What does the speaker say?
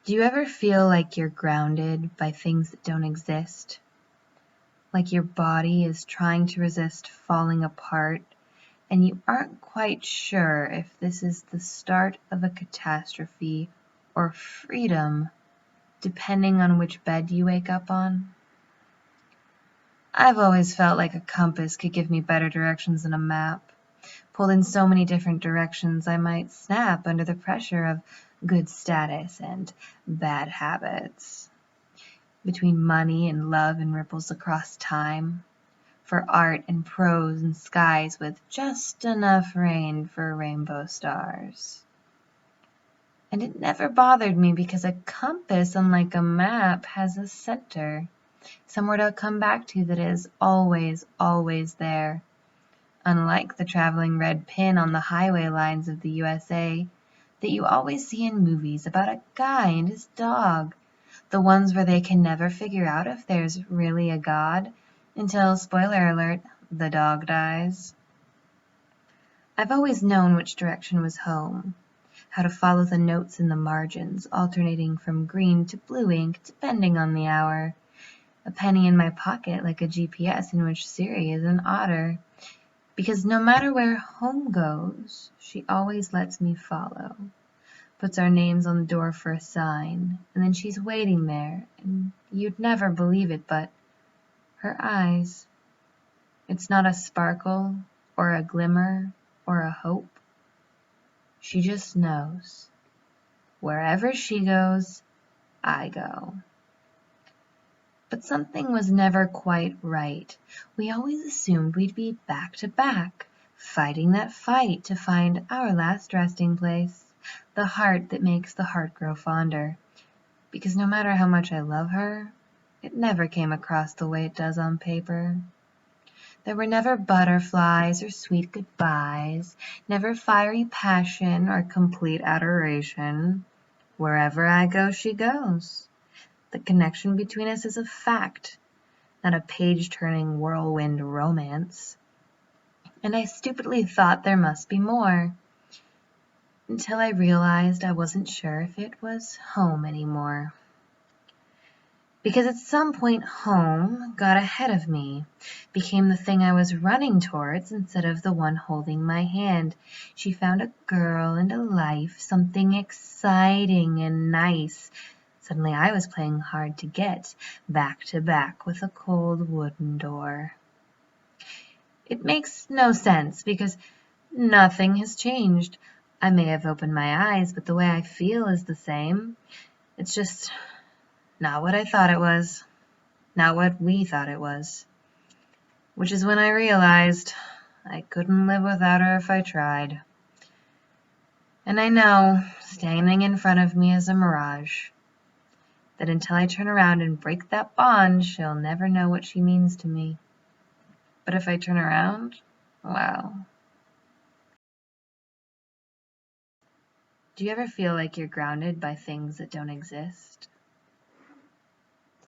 Do you ever feel like you're grounded by things that don't exist? Like your body is trying to resist falling apart, and you aren't quite sure if this is the start of a catastrophe or freedom, depending on which bed you wake up on? I've always felt like a compass could give me better directions than a map. Pulled in so many different directions, I might snap under the pressure of good status and bad habits. Between money and love and ripples across time, for art and prose and skies with just enough rain for rainbow stars. And it never bothered me because a compass, unlike a map, has a center, somewhere to come back to that is always, always there. Unlike the traveling red pin on the highway lines of the USA that you always see in movies about a guy and his dog, the ones where they can never figure out if there's really a God until, spoiler alert, the dog dies. I've always known which direction was home, how to follow the notes in the margins, alternating from green to blue ink depending on the hour. A penny in my pocket like a GPS in which Siri is an otter. Because no matter where home goes, she always lets me follow. Puts our names on the door for a sign, and then she's waiting there, and you'd never believe it, but her eyes, it's not a sparkle, or a glimmer, or a hope. She just knows. Wherever she goes, I go. But something was never quite right. We always assumed we'd be back to back, fighting that fight to find our last resting place. The heart that makes the heart grow fonder. Because no matter how much I love her, it never came across the way it does on paper. There were never butterflies or sweet goodbyes, never fiery passion or complete adoration. Wherever I go, she goes. The connection between us is a fact, not a page-turning whirlwind romance. And I stupidly thought there must be more. Until I realized I wasn't sure if it was home anymore. Because at some point home got ahead of me, became the thing I was running towards instead of the one holding my hand. She found a girl and a life, something exciting and nice. Suddenly I was playing hard to get, back to back with a cold wooden door. It makes no sense because nothing has changed. I may have opened my eyes, but the way I feel is the same. It's just not what I thought it was, not what we thought it was. Which is when I realized I couldn't live without her if I tried. And I know, standing in front of me is a mirage, that until I turn around and break that bond, she'll never know what she means to me. But if I turn around, wow. Do you ever feel like you're grounded by things that don't exist?